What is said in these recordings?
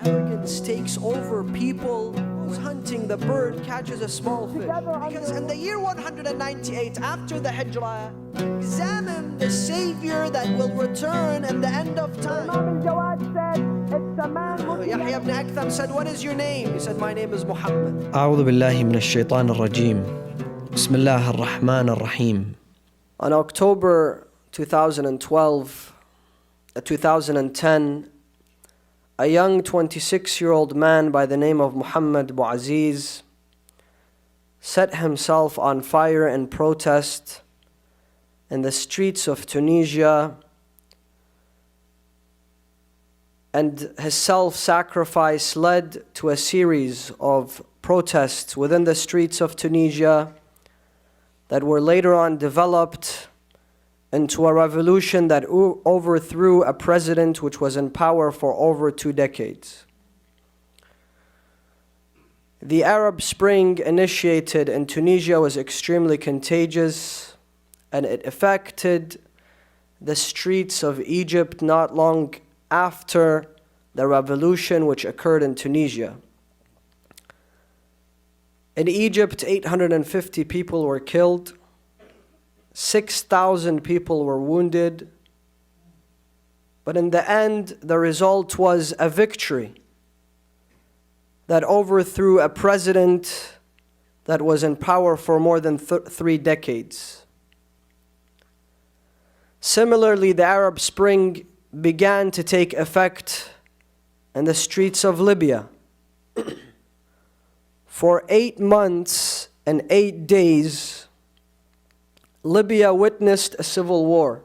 arrogance takes over people. Who's hunting the bird catches a small fish. Because in the year 198 after the Hijrah, examine the Savior that will return at the end of time. Imam Jawad said, it's a man. Yahya ibn Aktham said, what is your name? He said, my name is Muhammad. أعوذ بالله من الشيطان الرجيم. بسم الله الرحمن الرحيم. On October 2010, a young 26-year-old man by the name of Muhammad Bouaziz set himself on fire in protest in the streets of Tunisia, and his self-sacrifice led to a series of protests within the streets of Tunisia that were later on developed into a revolution that overthrew a president which was in power for over 2 decades. The Arab Spring initiated in Tunisia was extremely contagious, and it affected the streets of Egypt not long after the revolution which occurred in Tunisia. In Egypt, 850 people were killed, 6,000 people were wounded, but in the end, the result was a victory that overthrew a president that was in power for more than 3 decades. Similarly, the Arab Spring began to take effect in the streets of Libya. For 8 months and 8 days, Libya witnessed a civil war.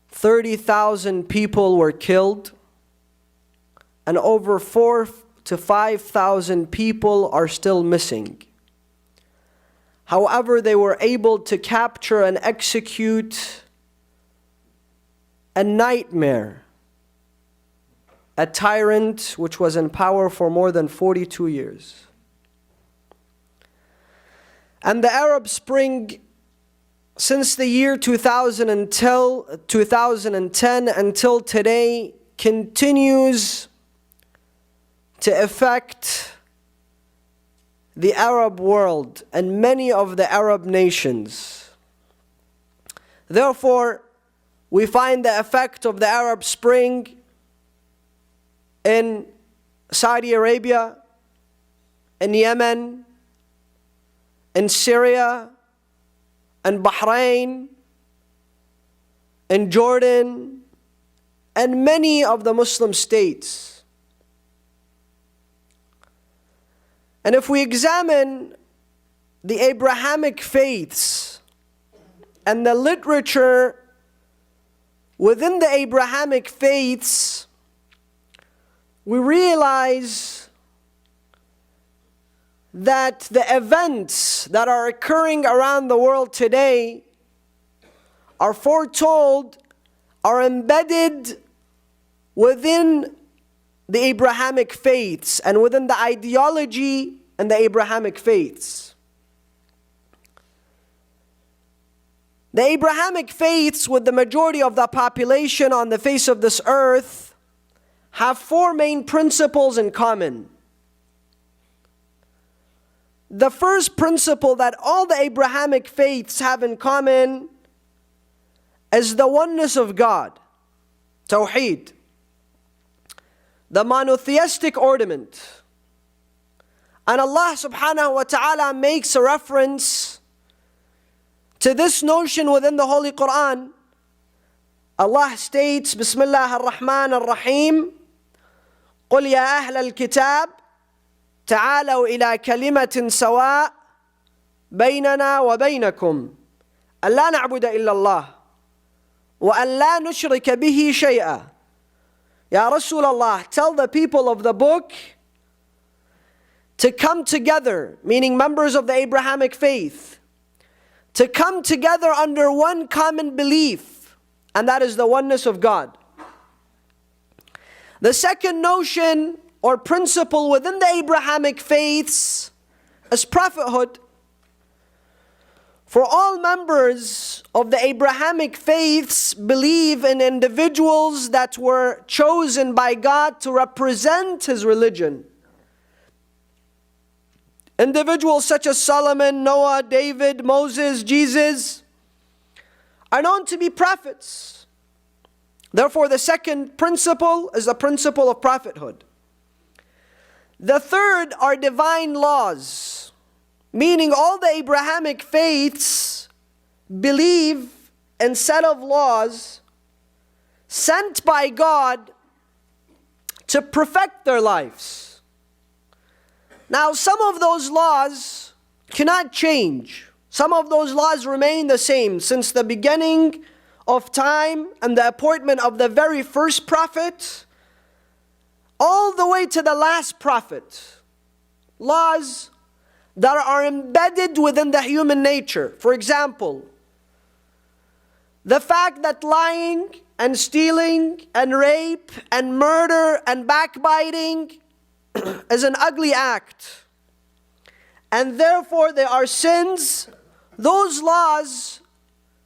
30,000 people were killed, and over 4,000 to 5,000 people are still missing. However, they were able to capture and execute a nightmare, a tyrant which was in power for more than 42 years. And the Arab Spring, since the year 2010 until today, continues to affect the Arab world and many of the Arab nations. Therefore, we find the effect of the Arab Spring in Saudi Arabia, in Yemen, in Syria, in Bahrain, in Jordan, and many of the Muslim states. And if we examine the Abrahamic faiths and the literature within the Abrahamic faiths, we realize that the events that are occurring around the world today are foretold, are embedded within the Abrahamic faiths and within the ideology and the Abrahamic faiths. The Abrahamic faiths, with the majority of the population on the face of this earth, have 4 main principles in common. The first principle that all the Abrahamic faiths have in common is the oneness of God, Tawheed, the monotheistic ornament. And Allah subhanahu wa ta'ala makes a reference to this notion within the Holy Quran. Allah states, Bismillah ar-Rahman ar-Rahim, قُلْ يَا أَهْلَ الْكِتَابِ تعالوا إلى كلمة سواء بيننا وبينكم ألا نعبد إلا الله وأن لا نشرك به شيئا. Ya Rasulallah, tell the people of the book to come together, meaning members of the Abrahamic faith, to come together under one common belief, and that is the oneness of God. The second notion or principle within the Abrahamic faiths is prophethood. For all members of the Abrahamic faiths believe in individuals that were chosen by God to represent His religion. Individuals such as Solomon, Noah, David, Moses, Jesus are known to be prophets. Therefore, the second principle is the principle of prophethood. The third are divine laws, meaning all the Abrahamic faiths believe in set of laws sent by God to perfect their lives. Now, some of those laws cannot change. Some of those laws remain the same since the beginning of time and the appointment of the very first prophet all the way to the last prophet. Laws that are embedded within the human nature. For example, the fact that lying and stealing and rape and murder and backbiting is an ugly act, and therefore they are sins. Those laws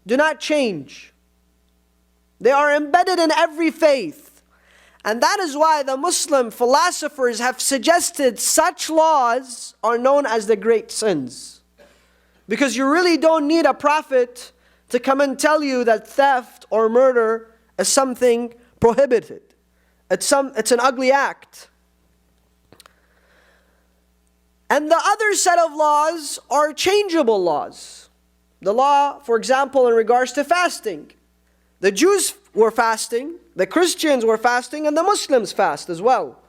do not change. They are embedded in every faith. And that is why the Muslim philosophers have suggested such laws are known as the great sins. Because you really don't need a prophet to come and tell you that theft or murder is something prohibited. It's an ugly act. And the other set of laws are changeable laws. The law, for example, in regards to fasting. The Jews were fasting, the Christians were fasting, and the Muslims fast as well.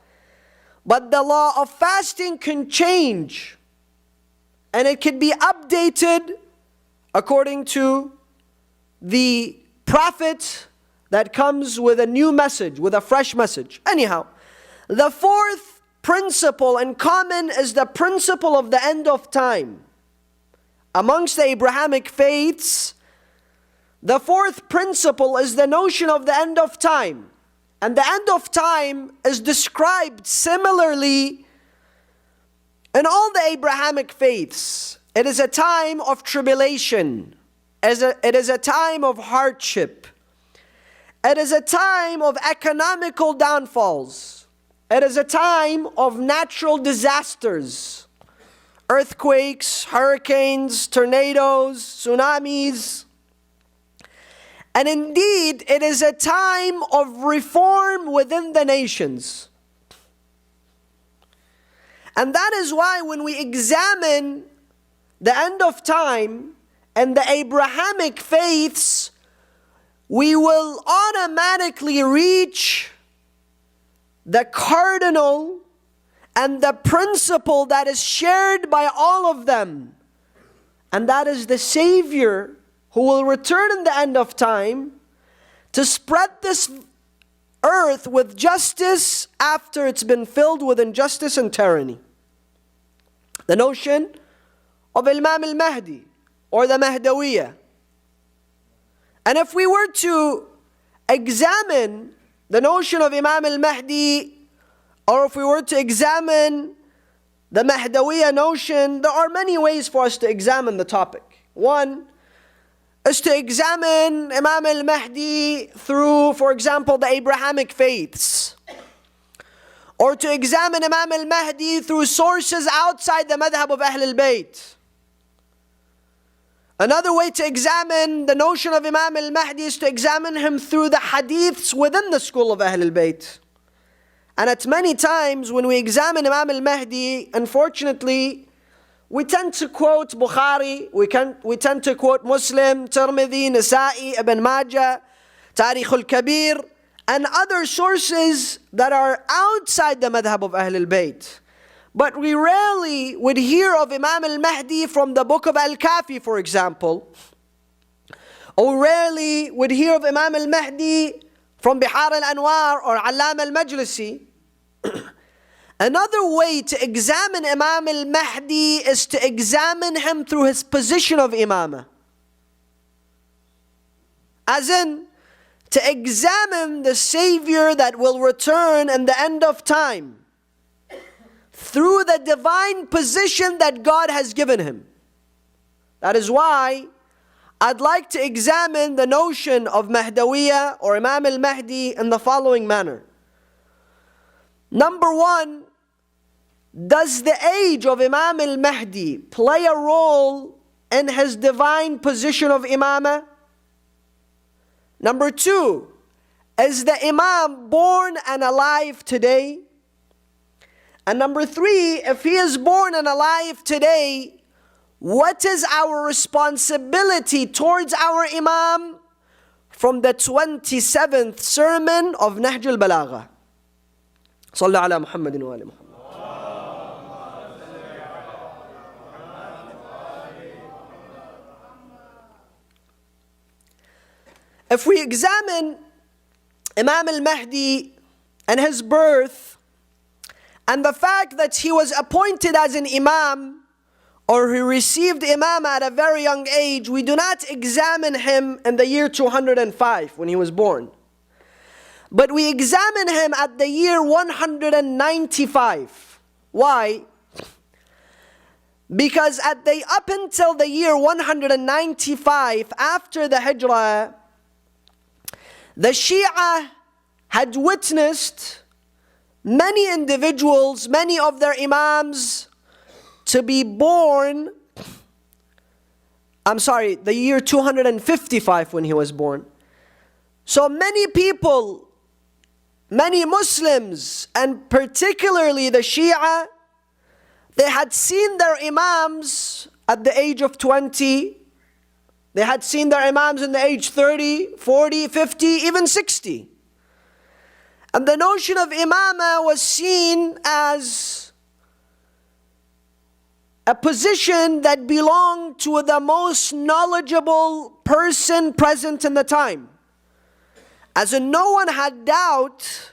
But the law of fasting can change, and it can be updated according to the prophet that comes with a new message, with a fresh message. Anyhow, the fourth principle in common is the principle of the end of time. Amongst the Abrahamic faiths, the fourth principle is the notion of the end of time. And the end of time is described similarly in all the Abrahamic faiths. It is a time of tribulation. It is a time of hardship. It is a time of economical downfalls. It is a time of natural disasters. Earthquakes, hurricanes, tornadoes, tsunamis. And indeed, it is a time of reform within the nations. And that is why when we examine the end of time and the Abrahamic faiths, we will automatically reach the cardinal and the principle that is shared by all of them. And that is the Savior who will return in the end of time to spread this earth with justice after it's been filled with injustice and tyranny. The notion of Imam Mahdi or the Mahdawiyah. And if we were to examine the notion of Imam Mahdi, or if we were to examine the Mahdawiyah notion, there are many ways for us to examine the topic. One is to examine Imam Mahdi through, for example, the Abrahamic faiths. Or to examine Imam Mahdi through sources outside the madhab of Ahl al-Bayt. Another way to examine the notion of Imam Mahdi is to examine him through the hadiths within the school of Ahl al-Bayt. And at many times when we examine Imam Mahdi, unfortunately, we tend to quote Bukhari, we tend to quote Muslim, Tirmidhi, Nasa'i, Ibn Majah, Tarikh al-Kabir, and other sources that are outside the madhab of Ahl al-Bayt. But we rarely would hear of Imam al-Mahdi from the book of Al-Kafi, for example. Or rarely would hear of Imam al-Mahdi from Bihar al-Anwar or Allam al-Majlisi. Another way to examine Imam al-Mahdi is to examine him through his position of Imamah. As in, to examine the Savior that will return in the end of time through the divine position that God has given him. That is why I'd like to examine the notion of Mahdawiyya or Imam al-Mahdi in the following manner. Number one, does the age of Imam al-Mahdi play a role in his divine position of Imamah? Number two, is the Imam born and alive today? And number three, if he is born and alive today, what is our responsibility towards our Imam from the 27th sermon of Nahj al-Balagha? Sallu ala Muhammadin wa ali Muhammad. If we examine Imam al-Mahdi and his birth and the fact that he was appointed as an Imam, or he received Imam at a very young age, we do not examine him in the year 205 when he was born. But we examine him at the year 195. Why? Because up until the year 195 after the Hijrah, the Shia had witnessed many individuals, many of their Imams, to be born, the year 255 when he was born. So many people, many Muslims, and particularly the Shia, they had seen their Imams at the age of 20. They had seen their Imams in the age 30, 40, 50, even 60. And the notion of Imamah was seen as a position that belonged to the most knowledgeable person present in the time. As in, no one had doubt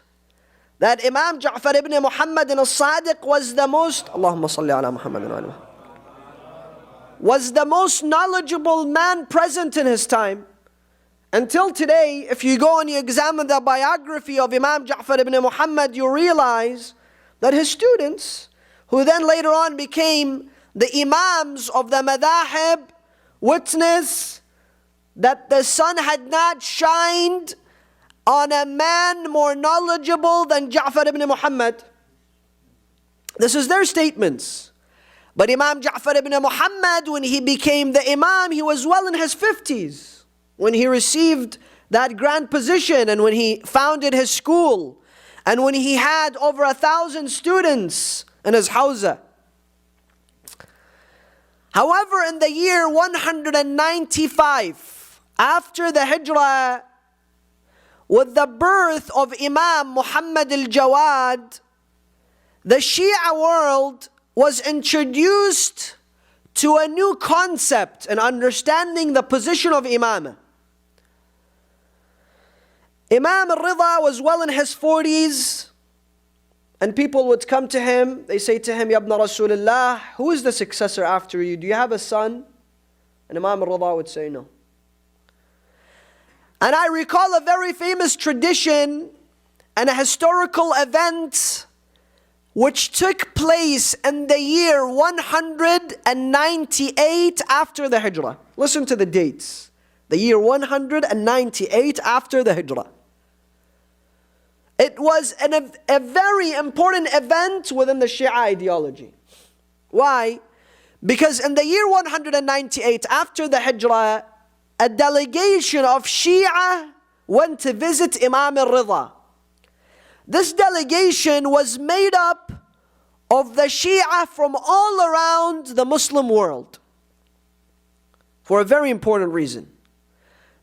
that Imam Ja'far ibn Muhammad al-Sadiq was the most, Allahumma salli ala Muhammadin wa ali Muhammad, was the most knowledgeable man present in his time. Until today, if you go and you examine the biography of Imam Ja'far ibn Muhammad, you realize that his students, who then later on became the Imams of the Madahib, witness that the sun had not shined on a man more knowledgeable than Ja'far ibn Muhammad. This is their statements. But Imam Ja'far ibn Muhammad, when he became the Imam, he was well in his 50s. When he received that grand position, and when he founded his school, and when he had over 1,000 students in his hawza. However, in the year 195, after the Hijrah, with the birth of Imam Muhammad al-Jawad, the Shia world was introduced to a new concept in understanding the position of Imamah. Imam al-Ridha was well in his 40s, and people would come to him, they say to him, Ya ibn Rasulallah, who is the successor after you? Do you have a son? And Imam al-Ridha would say no. And I recall a very famous tradition and a historical event which took place in the year 198 after the Hijrah. Listen to the dates. The year 198 after the Hijrah. It was a very important event within the Shia ideology. Why? Because in the year 198 after the Hijrah, a delegation of Shia went to visit Imam al-Ridha. This delegation was made up of the Shia from all around the Muslim world. For a very important reason.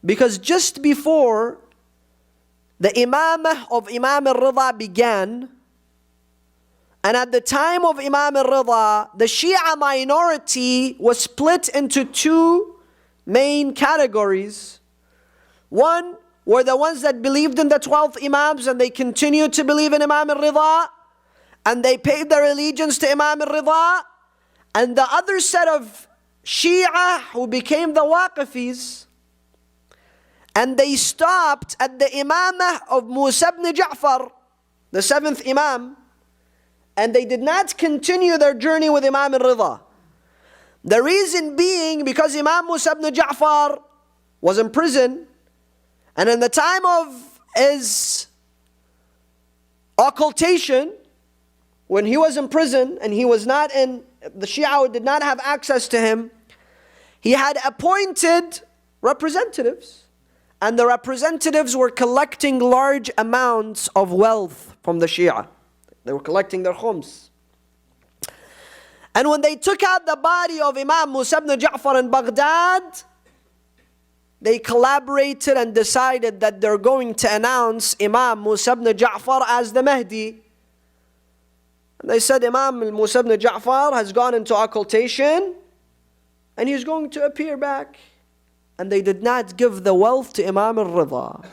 Because just before the Imamah of Imam al-Ridha began, and at the time of Imam al-Ridha, the Shia minority was split into two main categories. One were the ones that believed in the 12 Imams, and they continued to believe in Imam al-Ridha, and they paid their allegiance to Imam al-Ridha. And the other set of Shia who became the Waqifis, and they stopped at the Imamah of Musa ibn Ja'far, the 7th Imam, and they did not continue their journey with Imam al-Ridha. The reason being because Imam Musa ibn Ja'far was in prison, and in the time of his occultation, when he was in prison and he was not in, the Shia did not have access to him, he had appointed representatives, and the representatives were collecting large amounts of wealth from the Shia. They were collecting their khums. And when they took out the body of Imam Musa ibn Ja'far in Baghdad, they collaborated and decided that they're going to announce Imam Musa ibn Ja'far as the Mahdi. And they said Imam Musa ibn Ja'far has gone into occultation and he's going to appear back. And they did not give the wealth to Imam al-Rida.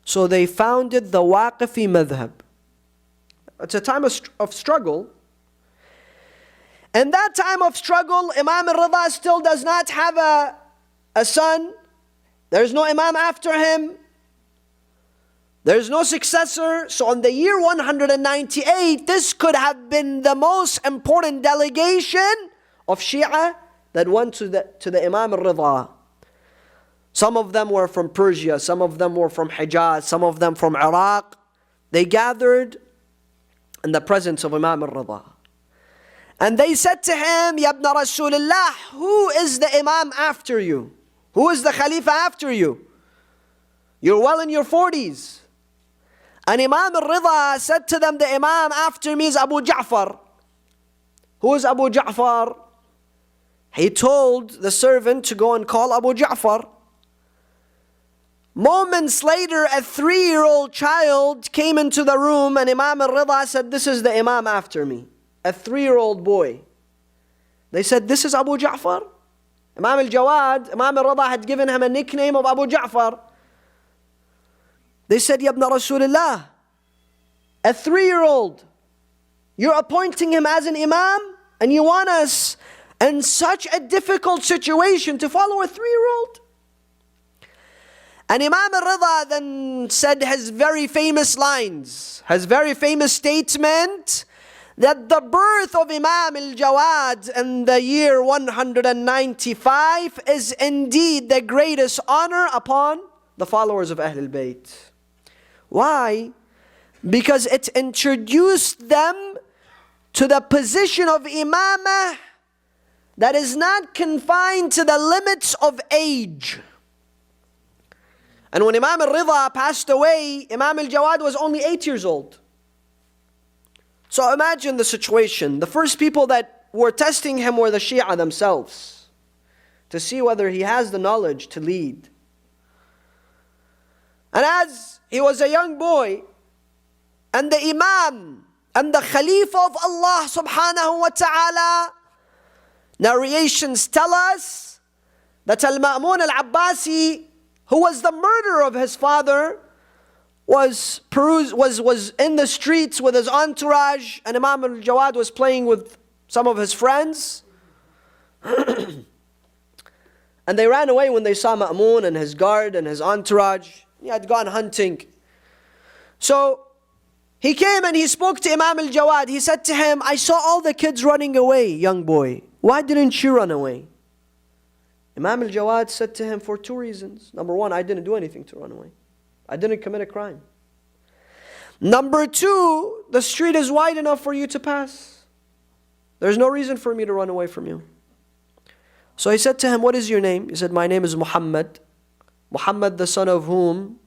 So they founded the Waqifi madhab. It's a time of struggle. In that time of struggle, Imam al-Rida still does not have a son. There's no Imam after him. There's no successor. So in the year 198, this could have been the most important delegation of Shia that went to the Imam al-Rida. Some of them were from Persia, some of them were from Hijaz, some of them from Iraq. They gathered in the presence of Imam al-Rida. And they said to him, Ya ibn Rasulallah, who is the Imam after you? Who is the Khalifa after you? You're well in your 40s. And Imam al-Rida said to them, the Imam after me is Abu Ja'far. Who is Abu Ja'far? He told the servant to go and call Abu Ja'far. Moments later, a 3-year-old child came into the room and Imam al-Rida said, this is the Imam after me. A 3-year-old boy. They said, this is Abu Ja'far? Imam al-Jawad, Imam al-Rida had given him a nickname of Abu Ja'far. They said, Ya ibn Rasulullah, a 3-year-old, you're appointing him as an Imam and you want us in such a difficult situation to follow a 3-year-old? And Imam al-Rida then said his very famous lines, his very famous statement, that the birth of Imam al-Jawad in the year 195 is indeed the greatest honor upon the followers of Ahlul Bayt. Why? Because it introduced them to the position of Imamah that is not confined to the limits of age. And when Imam al-Rida passed away, Imam al-Jawad was only 8 years old. So imagine the situation. The first people that were testing him were the Shia themselves, to see whether he has the knowledge to lead. And as he was a young boy, and the Imam and the Khalifa of Allah subhanahu wa ta'ala, narrations tell us that Al-Ma'mun al-Abbasi, who was the murderer of his father, was in the streets with his entourage, and Imam al-Jawad was playing with some of his friends. And they ran away when they saw Ma'mun and his guard and his entourage. He had gone hunting. So he came and he spoke to Imam al-Jawad. He said to him, I saw all the kids running away, young boy. Why didn't you run away? Imam al-Jawad said to him, for 2 reasons. Number 1, I didn't do anything to run away. I didn't commit a crime. Number 2, the street is wide enough for you to pass. There's no reason for me to run away from you. So he said to him, what is your name? He said, my name is Muhammad. Muhammad, the son of whom?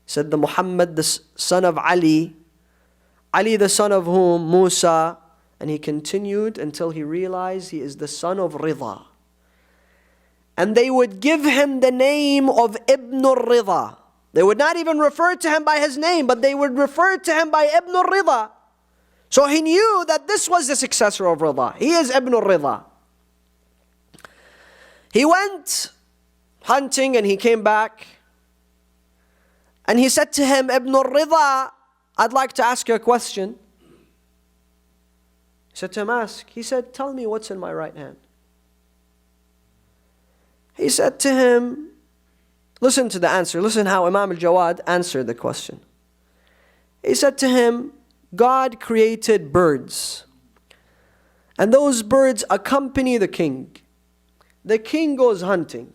He said, the Muhammad, the son of Ali. Ali, the son of whom? Musa. And he continued until he realized he is the son of Rida. And they would give him the name of Ibn al-Rida. They would not even refer to him by his name, but they would refer to him by Ibn al-Rida. So he knew that this was the successor of Rida. He is Ibn al-Rida. He went hunting and he came back. And he said to him, Ibn al-Rida, I'd like to ask you a question. He said to him, ask. He said, tell me what's in my right hand. He said to him, listen to the answer. Listen how Imam al-Jawad answered the question. He said to him, God created birds. And those birds accompany the king. The king goes hunting.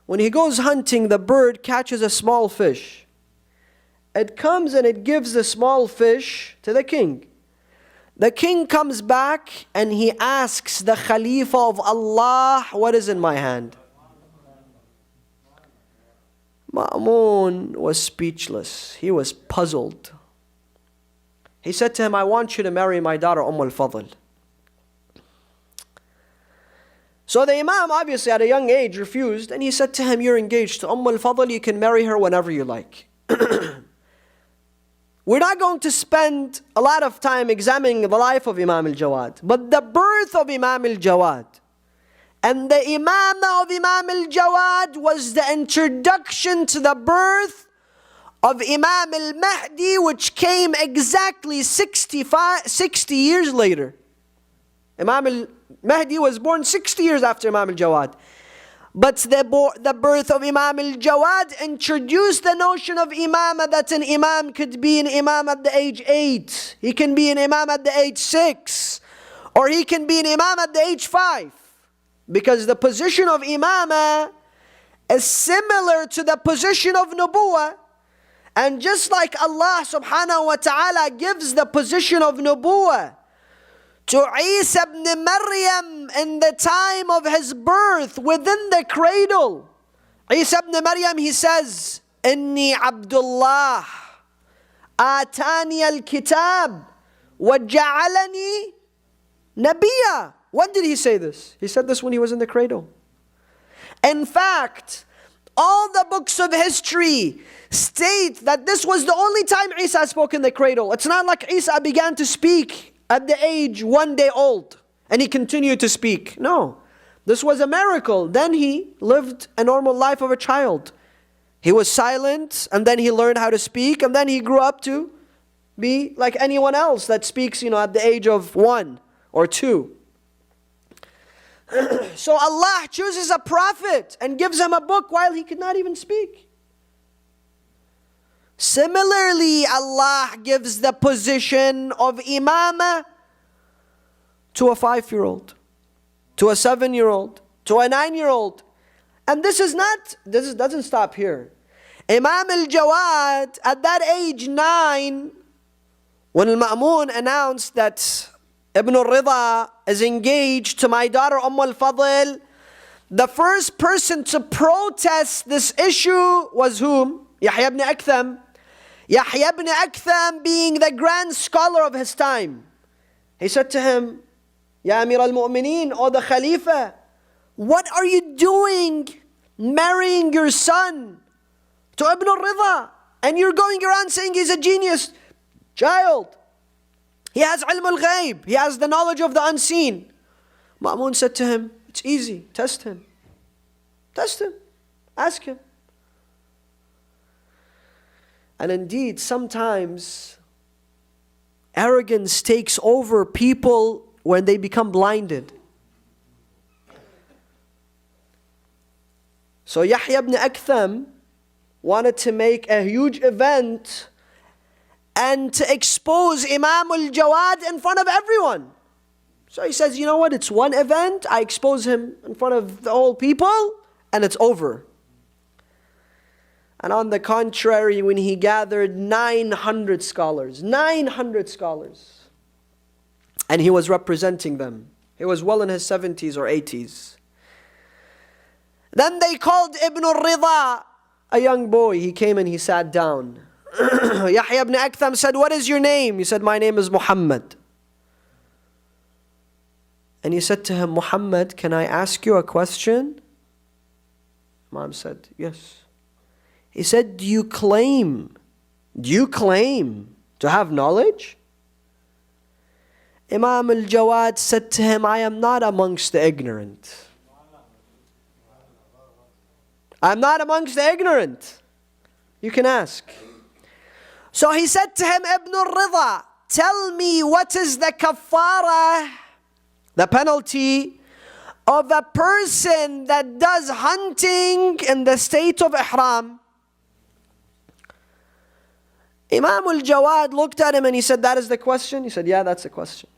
When he goes hunting, the bird catches a small fish. It comes and it gives the small fish to the king. The king comes back and he asks the Khalifa of Allah, what is in my hand? Ma'mun was speechless. He was puzzled. He said to him, I want you to marry my daughter al-Fadl. So the Imam, obviously at a young age, refused, and he said to him, you're engaged to al-Fadl, you can marry her whenever you like. We're not going to spend a lot of time examining the life of Imam al-Jawad, but the birth of Imam al-Jawad and the Imamah of Imam al-Jawad was the introduction to the birth of Imam al-Mahdi, which came exactly 60 years later. Imam al-Mahdi was born 60 years after Imam al-Jawad. But the birth of Imam al-Jawad introduced the notion of imamah, that an imam could be an imam at the age 8. He can be an imam at the age 6. Or he can be an imam at the age 5. Because the position of imamah is similar to the position of nubuwah. And just like Allah subhanahu wa ta'ala gives the position of nubuwah to Isa ibn Maryam in the time of his birth, within the cradle. Isa ibn Maryam, he says, Inni Abdullah, Atani al-Kitab, wa ja'alani Nabiya. When did he say this? He said this when he was in the cradle. In fact, all the books of history state that this was the only time Isa spoke in the cradle. It's not like Isa began to speak at the age 1 day old and he continued to speak. No, this was a miracle. Then he lived a normal life of a child. He was silent, and then he learned how to speak, and then he grew up to be like anyone else that speaks, at the age of 1 or 2. So Allah chooses a prophet and gives him a book while he could not even speak. Similarly, Allah gives the position of imamah to a 5-year-old, to a 7-year-old, to a 9-year-old. And this doesn't stop here. Imam al-Jawad, at that age 9, when al-Ma'mun announced that Ibn al-Rida is engaged to my daughter al-Fadl, the first person to protest this issue was whom? Yahya ibn Aktham. Yahya ibn Aktham being the grand scholar of his time. He said to him, Ya Amir al-Mu'mineen, or the Khalifa, what are you doing marrying your son to Ibn al-Rida? And you're going around saying he's a genius child. He has ilm al-ghayb. He has the knowledge of the unseen. Ma'mun said to him, it's easy, test him. Test him, ask him. And indeed, sometimes arrogance takes over people when they become blinded. So Yahya ibn Aktham wanted to make a huge event and to expose Imam al-Jawad in front of everyone. So he says, you know what, it's one event, I expose him in front of the whole people, and it's over. And on the contrary, when he gathered 900 scholars, and he was representing them. He was well in his 70s or 80s. Then they called Ibn al-Rida, a young boy. He came and he sat down. Yahya ibn Aktham said, what is your name? He said, my name is Muhammad. And he said to him, Muhammad, can I ask you a question? Imam said, yes. He said, do you claim to have knowledge? Imam al-Jawad said to him, I am not amongst the ignorant. I'm not amongst the ignorant. You can ask. So he said to him, Ibn al-Rida, tell me what is the kafara, the penalty of a person that does hunting in the state of ihram. Imam al-Jawad looked at him and he said, that is the question? He said, yeah, that's the question.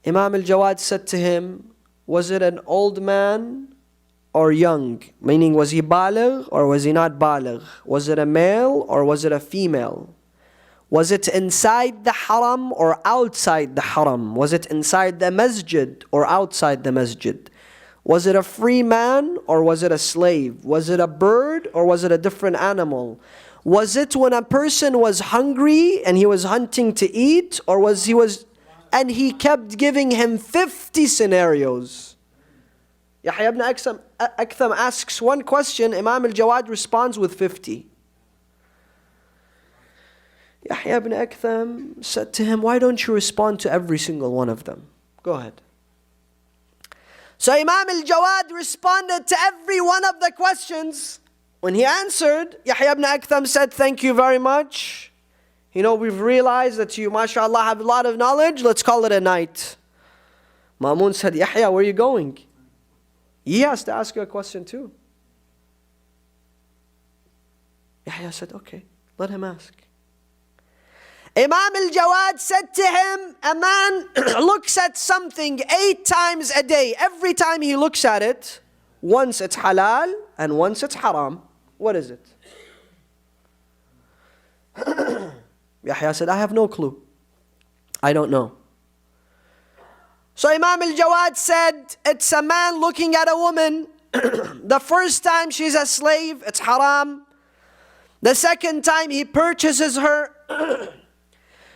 Imam al-Jawad said to him, was it an old man or young? Meaning, was he baligh or was he not baligh? Was it a male or was it a female? Was it inside the haram or outside the haram? Was it inside the masjid or outside the masjid? Was it a free man or was it a slave? Was it a bird or was it a different animal? Was it when a person was hungry and he was hunting to eat, or and he kept giving him 50 scenarios? Yahya ibn Aktham asks one question, Imam al-Jawad responds with 50. Yahya ibn Aktham said to him, why don't you respond to every single one of them? Go ahead. So Imam al-Jawad responded to every one of the questions. When he answered, Yahya ibn Aktham said, thank you very much. We've realized that you, mashallah, have a lot of knowledge. Let's call it a night. Ma'mun said, Yahya, where are you going? He has to ask you a question too. Yahya said, okay, let him ask. Imam al-Jawad said to him, a man looks at something 8 times a day. Every time he looks at it, once it's halal and once it's haram. What is it? Yahya said, I have no clue. I don't know. So Imam al-Jawad said, it's a man looking at a woman. The first time she's a slave, it's haram. The second time he purchases her,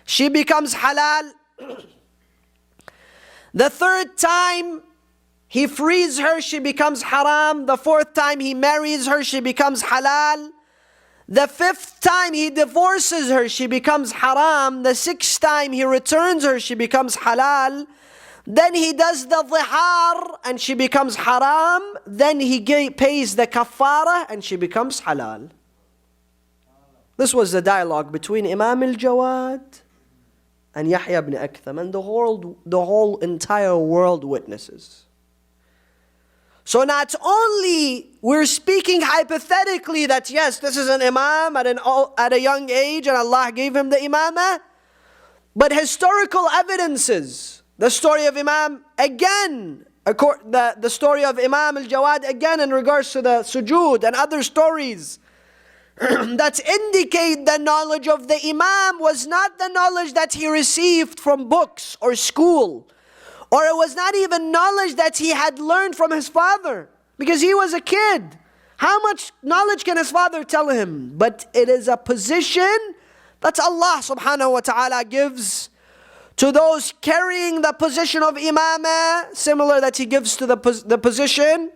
she becomes halal. The third time he frees her, she becomes haram. The fourth time he marries her, she becomes halal. The fifth time he divorces her, she becomes haram. The sixth time he returns her, she becomes halal. Then he does the dhihar and she becomes haram. Then he pays the kafara and she becomes halal. This was the dialogue between Imam al-Jawad and Yahya ibn Aktham, and the whole entire world witnesses. So not only we're speaking hypothetically that yes, this is an imam at a young age and Allah gave him the imamah, but historical evidences, the story of Imam again, the story of Imam al-Jawad again in regards to the sujood and other stories that indicate the knowledge of the imam was not the knowledge that he received from books or school, or it was not even knowledge that he had learned from his father, because he was a kid. How much knowledge can his father tell him? But it is a position that Allah subhanahu wa ta'ala gives to those carrying the position of imamah, similar that he gives to the position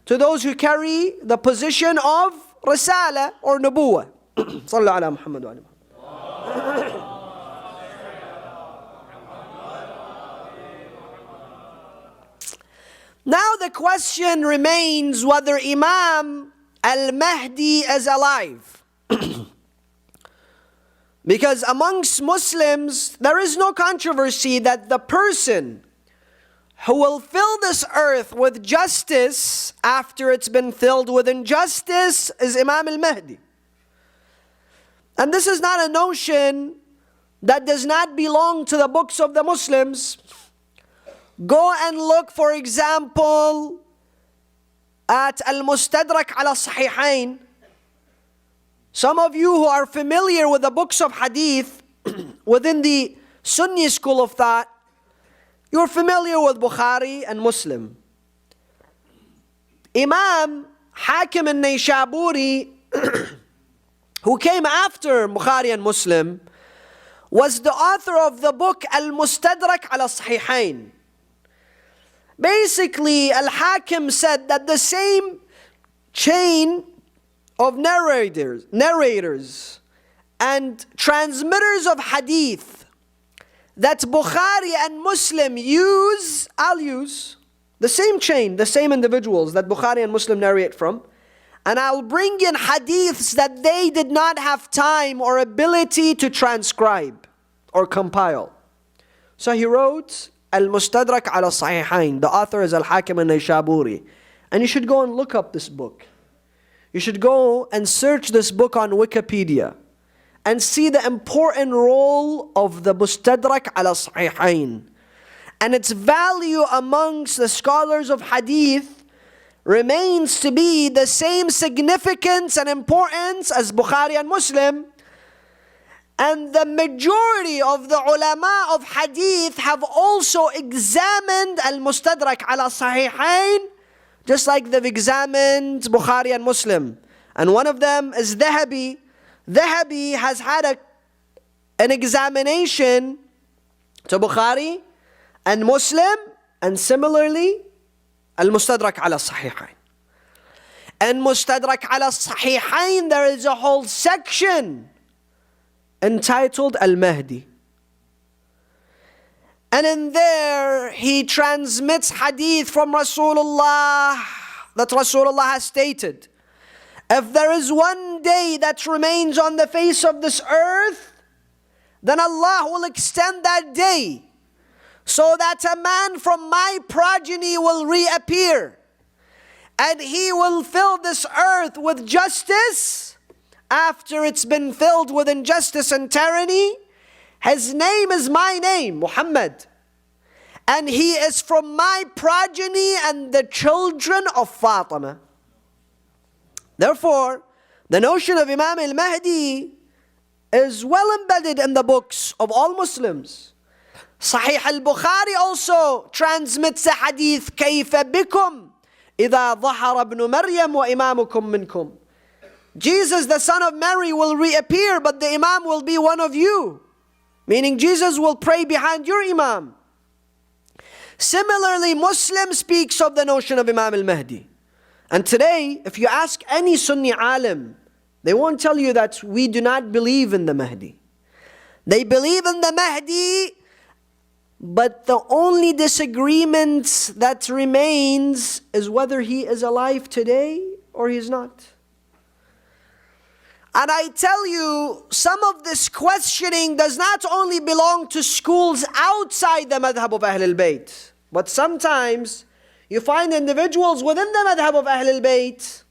to those who carry the position of Risala or Nubuwah. Sallu ala Muhammad wa ala Muhammad. Now the question remains whether Imam Al-Mahdi is alive. Because amongst Muslims, there is no controversy that the person who will fill this earth with justice after it's been filled with injustice is Imam al-Mahdi. And this is not a notion that does not belong to the books of the Muslims. Go and look, for example, at Al-Mustadrak ala Sahihain. Some of you who are familiar with the books of hadith within the Sunni school of thought, you're familiar with Bukhari and Muslim. Imam Hakim al-Nayshaburi, who came after Bukhari and Muslim, was the author of the book Al-Mustadrak ala Sahihain. Basically, Al-Hakim said that the same chain of narrators and transmitters of hadith that Bukhari and Muslim use, I'll use the same chain, the same individuals that Bukhari and Muslim narrate from, and I'll bring in hadiths that they did not have time or ability to transcribe or compile. So he wrote Al-Mustadrak ala Sahihain. The author is Al-Hakim al-Nayshaburi. And you should go and look up this book. You should go and search this book on Wikipedia and see the important role of the Mustadrak ala Sahihain. And its value amongst the scholars of hadith remains to be the same significance and importance as Bukhari and Muslim. And the majority of the ulama of hadith have also examined al-Mustadrak ala Sahihain, just like they've examined Bukhari and Muslim. And one of them is Dhahabi. Dhahabi has had an examination to Bukhari and Muslim, and similarly al-Mustadrak ala Sahihain. And Mustadrak ala Sahihain, there is a whole section entitled Al-Mahdi. And in there, he transmits hadith from Rasulullah, that Rasulullah has stated, if there is one day that remains on the face of this earth, then Allah will extend that day, so that a man from my progeny will reappear, and he will fill this earth with justice after it's been filled with injustice and tyranny. His name is my name, Muhammad, and he is from my progeny and the children of Fatima. Therefore, the notion of Imam al-Mahdi is well embedded in the books of all Muslims. Sahih al-Bukhari also transmits a hadith, كيف بكم إذا ظهر ابن مريم وإمامكم منكم. Jesus, the son of Mary, will reappear, but the Imam will be one of you. Meaning Jesus will pray behind your Imam. Similarly, Muslim speaks of the notion of Imam al-Mahdi. And today, if you ask any Sunni alim, they won't tell you that we do not believe in the Mahdi. They believe in the Mahdi, but the only disagreement that remains is whether he is alive today or he's not. And I tell you, some of this questioning does not only belong to schools outside the madhab of Ahlul Bayt, but sometimes you find individuals within the madhab of Ahlul Bayt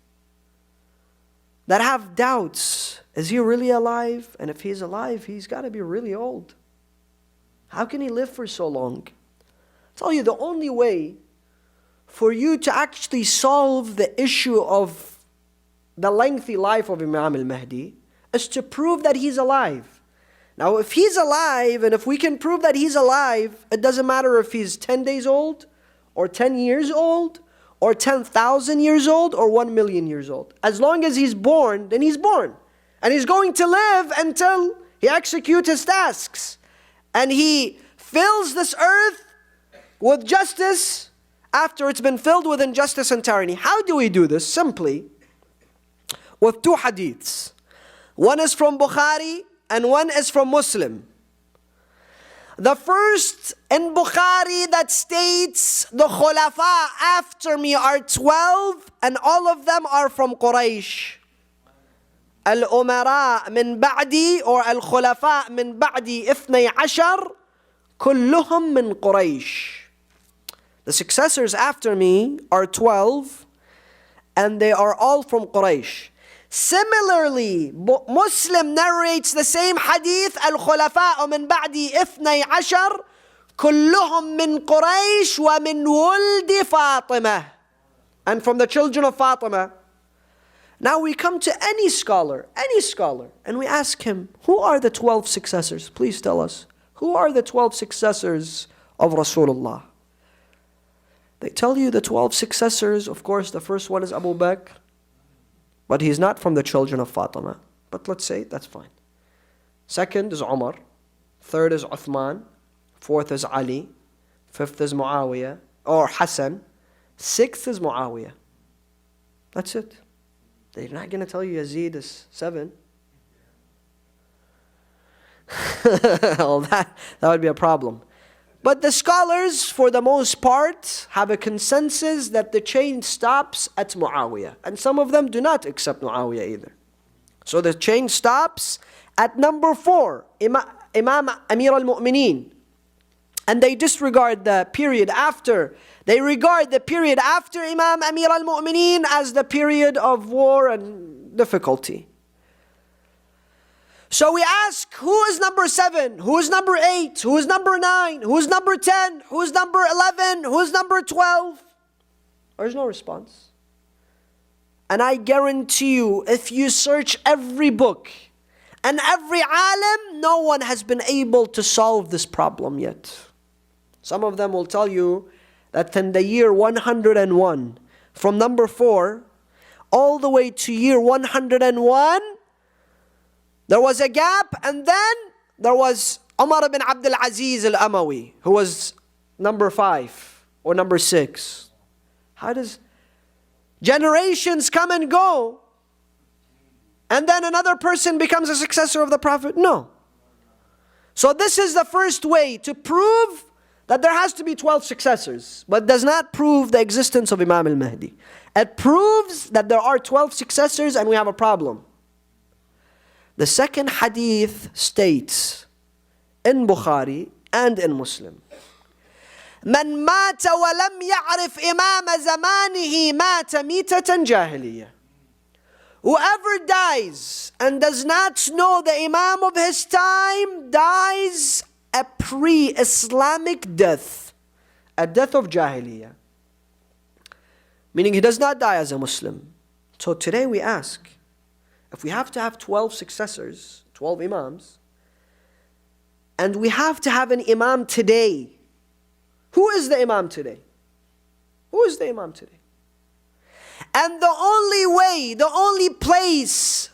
that have doubts. Is he really alive? And if he's alive, he's got to be really old. How can he live for so long? I tell you, the only way for you to actually solve the issue of the lengthy life of Imam al-Mahdi is to prove that he's alive. Now, if he's alive, and if we can prove that he's alive, it doesn't matter if he's 10 days old, or 10 years old, or 10,000 years old, or 1 million years old. As long as he's born, then he's born. And he's going to live until he executes his tasks. And he fills this earth with justice after it's been filled with injustice and tyranny. How do we do this? Simply with two hadiths. One is from Bukhari and one is from Muslim. The first in Bukhari that states the khulafa after me are 12, and all of them are from Quraysh. Al-Umara min ba'di, or Al-Khulafa min ba'di 12, kulluhum min Quraysh. The successors after me are 12, and they are all from Quraysh. Similarly, Muslim narrates the same hadith, Al-Khulafa min ba'di 12, kulluhum min Quraysh wa min wuldi Fatima, and from the children of Fatima. Now we come to any scholar, and we ask him, who are the 12 successors? Please tell us. Who are the 12 successors of Rasulullah? They tell you the 12 successors, of course, the first one is Abu Bakr, but he's not from the children of Fatima. But let's say, that's fine. Second is Umar. Third is Uthman. Fourth is Ali. Fifth is Muawiyah, or Hassan. Sixth is Muawiyah. That's it. They're not going to tell you Yazid is 7. Well, that would be a problem. But the scholars, for the most part, have a consensus that the chain stops at Muawiyah. And some of them do not accept Muawiyah either. So the chain stops at number 4, Imam Amir al-Mu'mineen. And they disregard the period after. They regard the period after Imam Amir al-Mu'mineen as the period of war and difficulty. So we ask, who is number 7? Who is number 8? Who is number 9? Who is number 10? Who is number 11? Who is number 12? There's no response. And I guarantee you, if you search every book and every alim, no one has been able to solve this problem yet. Some of them will tell you that in the year 101, from number 4 all the way to year 101, there was a gap, and then there was Umar ibn Abdul Aziz al-Amawi, who was number 5 or number 6. How does generations come and go, and then another person becomes a successor of the Prophet? No. So this is the first way to prove that there has to be 12 successors, but does not prove the existence of Imam al-Mahdi. It proves that there are 12 successors and we have a problem. The second hadith states in Bukhari and in Muslim, من مات ولم يعرف إمام زمانه مات ميتة جاهلية. Whoever dies and does not know the Imam of his time dies a pre-Islamic death, a death of Jahiliyyah. Meaning he does not die as a Muslim. So today we ask, if we have to have 12 successors, 12 Imams, and we have to have an Imam today, who is the Imam today? Who is the Imam today? And the only way, the only place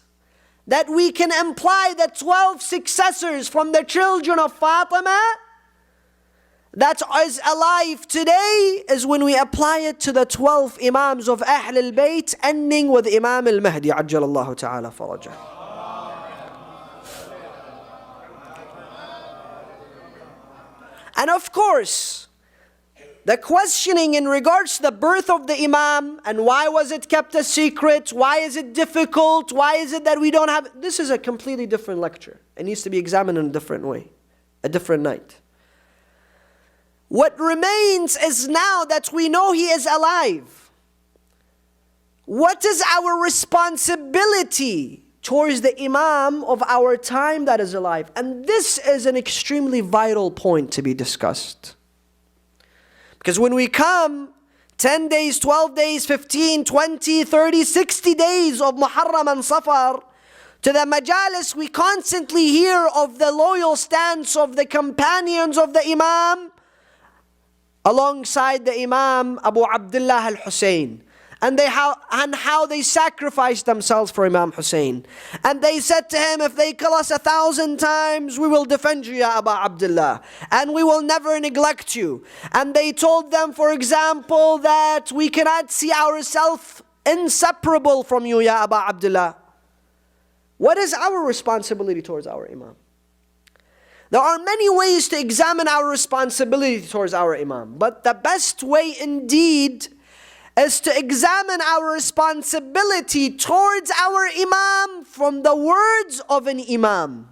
that we can imply the 12 successors from the children of Fatima that is alive today is when we apply it to the 12 Imams of Ahl al-Bayt, ending with Imam al-Mahdi Ajjalallahu ta'ala farajah. And of course, the questioning in regards to the birth of the Imam and why was it kept a secret, why is it difficult, why is it that we don't have, this is a completely different lecture. It needs to be examined in a different way, a different night. What remains is now that we know he is alive, what is our responsibility towards the Imam of our time that is alive? And this is an extremely vital point to be discussed. Because when we come 10 days, 12 days, 15, 20, 30, 60 days of Muharram and Safar, to the majalis, we constantly hear of the loyal stance of the companions of the Imam alongside the Imam Abu Abdullah al-Hussein. And how they sacrificed themselves for Imam Hussein. And they said to him, if they kill us 1,000 times, we will defend you, Ya Abu Abdullah. And we will never neglect you. And they told them, for example, that we cannot see ourselves inseparable from you, Ya Abu Abdullah. What is our responsibility towards our Imam? There are many ways to examine our responsibility towards our Imam. But the best way indeed is to examine our responsibility towards our Imam from the words of an Imam,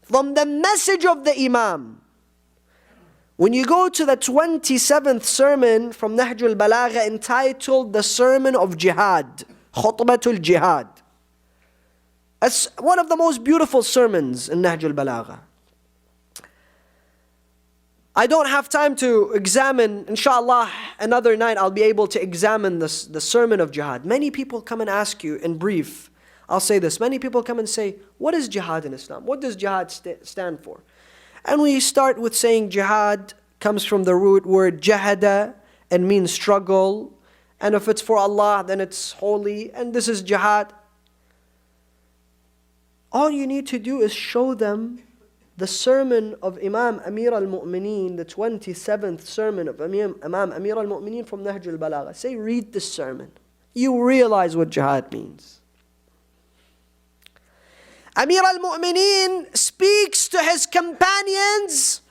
from the message of the Imam. When you go to the 27th sermon from Nahj al-Balagha entitled The Sermon of Jihad, Khutbatul Jihad. It's one of the most beautiful sermons in Nahj al-Balagha. I don't have time to examine, inshallah, another night I'll be able to examine the sermon of jihad. Many people come and ask you, in brief, I'll say this, many people come and say, what is jihad in Islam? What does jihad stand for? And we start with saying jihad comes from the root word jahada and means struggle. And if it's for Allah, then it's holy, and this is jihad. All you need to do is show them the sermon of Imam Amir al-Mu'mineen, the 27th sermon of Imam Amir al-Mu'mineen from Nahj al-Balagha. Say, read this sermon. You realize what jihad means. Amir al-Mu'mineen speaks to his companions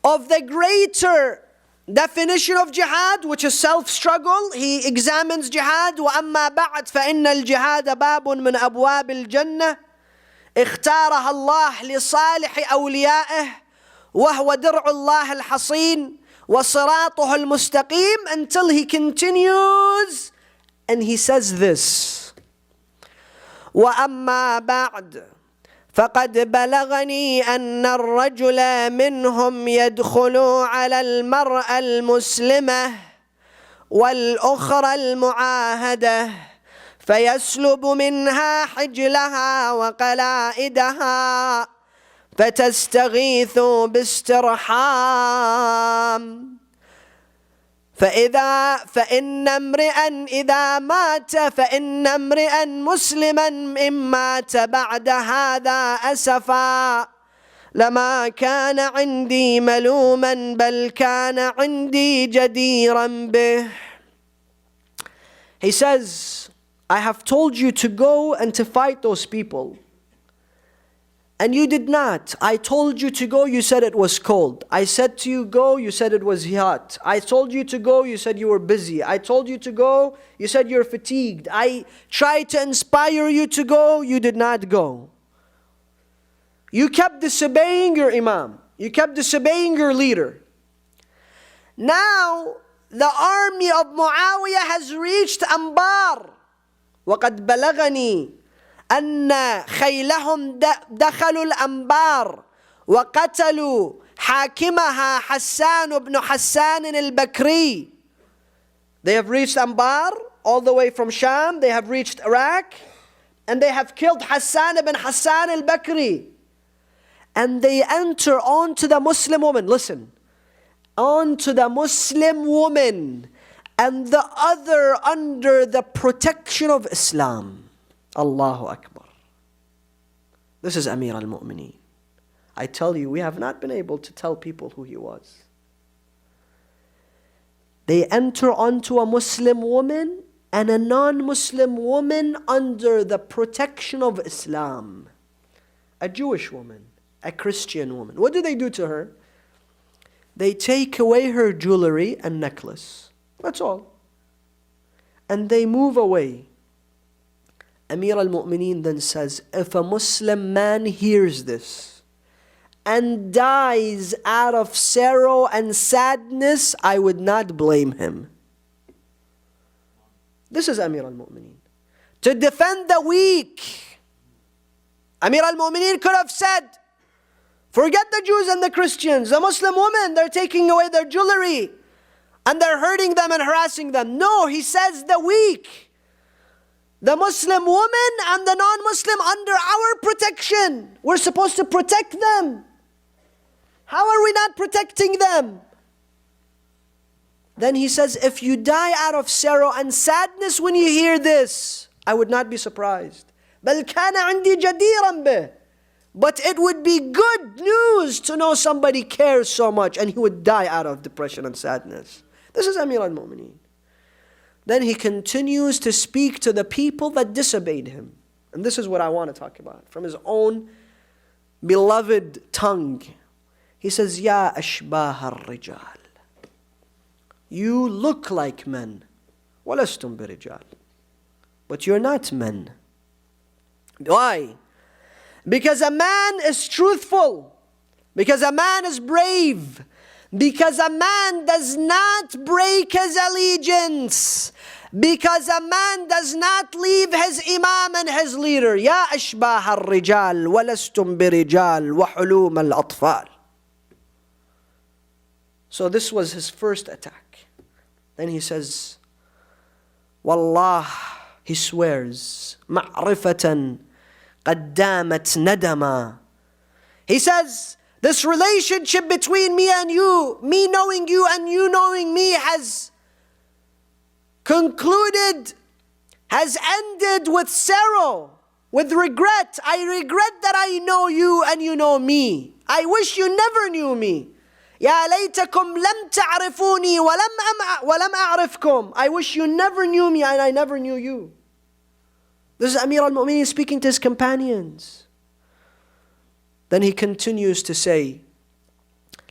of the greater definition of jihad, which is self-struggle. He examines jihad. وَأَمَّا بَعْدْ فَإِنَّ الْجِهَادَ بَابٌ مِّنْ أَبْوَابِ الْجَنَّةِ اختارها الله لصالح أوليائه وهو درع الله الحصين وصراطه المستقيم, until he continues and he says this: وأما بعد فقد بلغني أن الرجل منهم يدخل على المرأة المسلمة والأخرى المعاهدة فيسلب منها حجلها وقلائدها فتستغيث باسترحام فإن امرئا إذا مات فإن امرئا مسلما إن مات بعد هذا أسفا لما كان عندي ملوما بل كان عندي جديرا به. He says, I have told you to go and to fight those people, and you did not. I told you to go, you said it was cold. I said to you go, you said it was hot. I told you to go, you said you were busy. I told you to go, you said you're fatigued. I tried to inspire you to go, you did not go. You kept disobeying your imam. You kept disobeying your leader. Now, the army of Muawiyah has reached Anbar. وَقَدْ بَلَغَنِي أن خيلهم دخلوا الأنبار وقتلوا حاكمها حسان بن حسان البكري. They have reached Anbar all the way from Sham. They have reached Iraq and they have killed Hassan ibn Hassan al-Bakri. And they enter onto the Muslim woman. Listen, onto the Muslim woman and the other under the protection of Islam. Allahu Akbar. This is Amir al-Mu'mineen. I tell you, we have not been able to tell people who he was. They enter onto a Muslim woman and a non-Muslim woman under the protection of Islam. A Jewish woman, a Christian woman. What do they do to her? They take away her jewelry and necklace. That's all. And they move away. Amir al-Mu'mineen then says, if a Muslim man hears this and dies out of sorrow and sadness, I would not blame him. This is Amir al-Mu'mineen. To defend the weak. Amir al-Mu'mineen could have said, forget the Jews and the Christians. The Muslim women, they're taking away their jewelry and they're hurting them and harassing them. No, he says the weak. The Muslim woman and the non-Muslim under our protection. We're supposed to protect them. How are we not protecting them? Then he says, if you die out of sorrow and sadness when you hear this, I would not be surprised. بَلْ كَانَ عِنْدِي جَدِيرًا بِهِ. But it would be good news to know somebody cares so much and he would die out of depression and sadness. This is Amir al-Mu'mineen. Then he continues to speak to the people that disobeyed him. And this is what I want to talk about. From his own beloved tongue. He says, Ya ashbah al-rijal. You look like men. وَلَسْتُمْ بِرِجَال. But you're not men. Why? Because a man is truthful. Because a man is brave. Because a man does not break his allegiance. Because a man does not leave his imam and his leader. Ya ashbah al-rijal walastum birijal wa hulum al-atfal. So this was his first attack. Then he says, Wallah, he swears, ma'rifatan qaddamat nadama. He says, this relationship between me and you, me knowing you and you knowing me has concluded, has ended with sorrow, with regret. I regret that I know you and you know me. I wish you never knew me. يا ليتكم لم تعرفوني ولم أعرفكم. I wish you never knew me and I never knew you. This is Amir al-Mu'mineen speaking to his companions. Then he continues to say,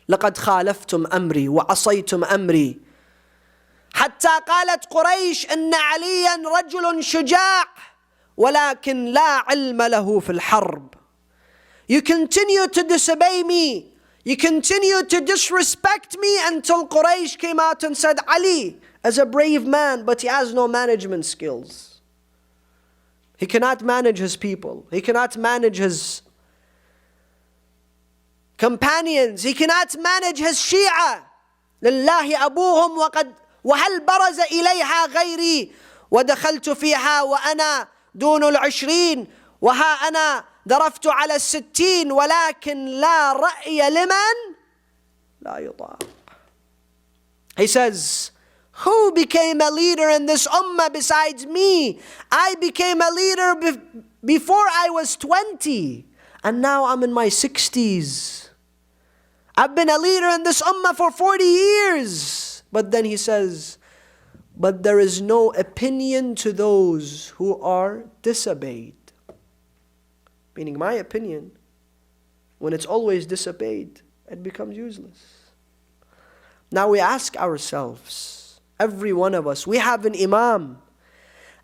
لقد خالفتم أمري وعصيتم أمري حتى قالت قريش إن عليا رجل شجاع ولكن لا علم له في الحرب. You continue to disobey me. You continue to disrespect me until Quraysh came out and said, Ali is a brave man, but he has no management skills. He cannot manage his people. He cannot manage his companions. He cannot manage his Shia. لله أبوهم وهل برز إليها غيري ودخلت فيها وأنا دون 20 وها أنا درفت على 60 ولكن لا رأي لمن لا يطاع. He says, who became a leader in this ummah besides me? I became a leader before I was 20 and now I'm in my 60s. I've been a leader in this ummah for 40 years. But then he says, but there is no opinion to those who are disobeyed. Meaning my opinion, when it's always disobeyed, it becomes useless. Now we ask ourselves, every one of us, we have an imam.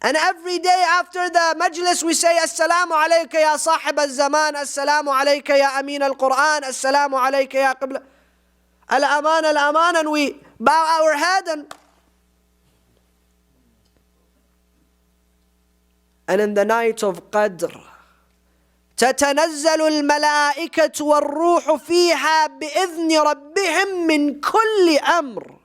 And every day after the majlis we say, Assalamu alayka ya sahib al-zaman, Assalamu alayka ya ameen al-Quran, Assalamu alayka ya qibla al-aman al-aman, and we bow our head and in the night of Qadr, تتنزل الملائكة والروح فيها بإذن ربهم من كل أمر.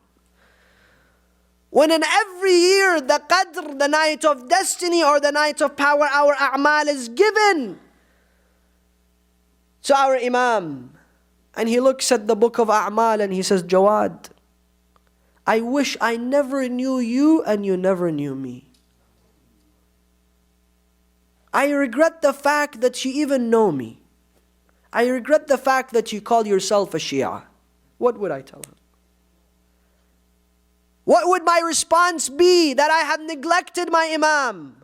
When in every year the Qadr, the night of destiny or the night of power, our a'mal is given to our Imam. And he looks at the book of a'mal and he says, Jawad, I wish I never knew you and you never knew me. I regret the fact that you even know me. I regret the fact that you call yourself a Shia. What would I tell him? What would my response be? That I have neglected my Imam,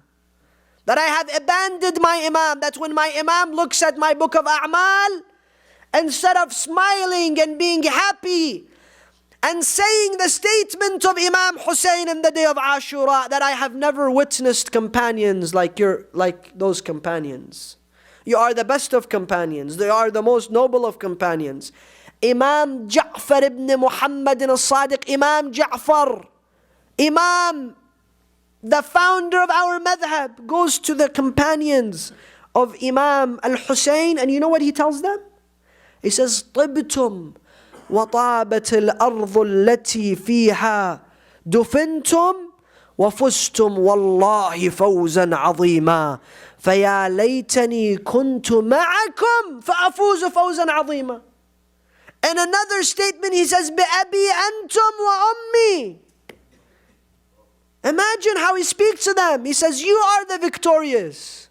that I have abandoned my Imam, that when my Imam looks at my book of A'mal, instead of smiling and being happy and saying the statement of Imam Hussein in the day of Ashura, that I have never witnessed companions like those companions. You are the best of companions. They are the most noble of companions. Imam Ja'far ibn Muhammad al-Sadiq, Imam Ja'far, Imam, the founder of our madhab, goes to the companions of Imam al-Hussein, and you know what he tells them? He says, طِبْتُمْ وطابت الأرض التي فيها دفنتم وفزتم والله فوزا عظيما فيا ليتني كنت معكم فأفوز فوزا عظيما. In another statement he says, بأبي أنتم وأمي. Imagine how he speaks to them. He says, you are the victorious.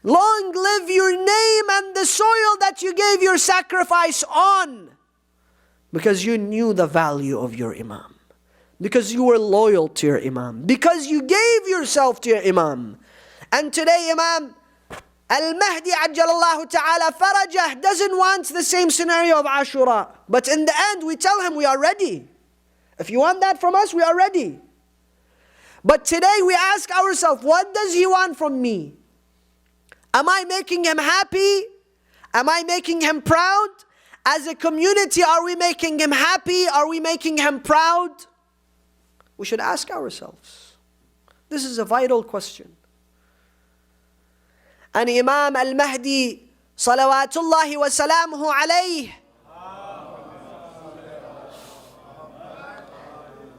Long live your name and the soil that you gave your sacrifice on. Because you knew the value of your Imam. Because you were loyal to your Imam. Because you gave yourself to your Imam. And today Imam Al-Mahdi ajjalallahu ta'ala farajah doesn't want the same scenario of Ashura. But in the end we tell him we are ready. If you want that from us, we are ready. But today we ask ourselves, what does he want from me? Am I making him happy? Am I making him proud? As a community, are we making him happy? Are we making him proud? We should ask ourselves. This is a vital question. And Imam Al-Mahdi, salawatullahi wa salamuhu alayhi,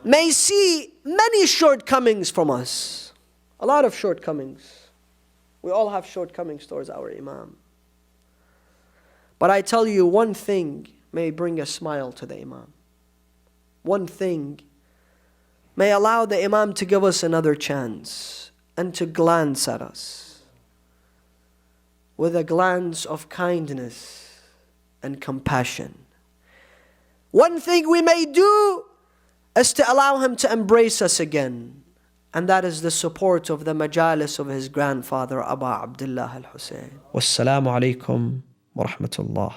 may see many shortcomings from us. A lot of shortcomings. We all have shortcomings towards our Imam. But I tell you, one thing may bring a smile to the Imam. One thing may allow the Imam to give us another chance and to glance at us with a glance of kindness and compassion. One thing we may do is to allow him to embrace us again. And that is the support of the majalis of his grandfather, Aba Abdullah al-Hussein. Wassalamu alaikum wa rahmatullah.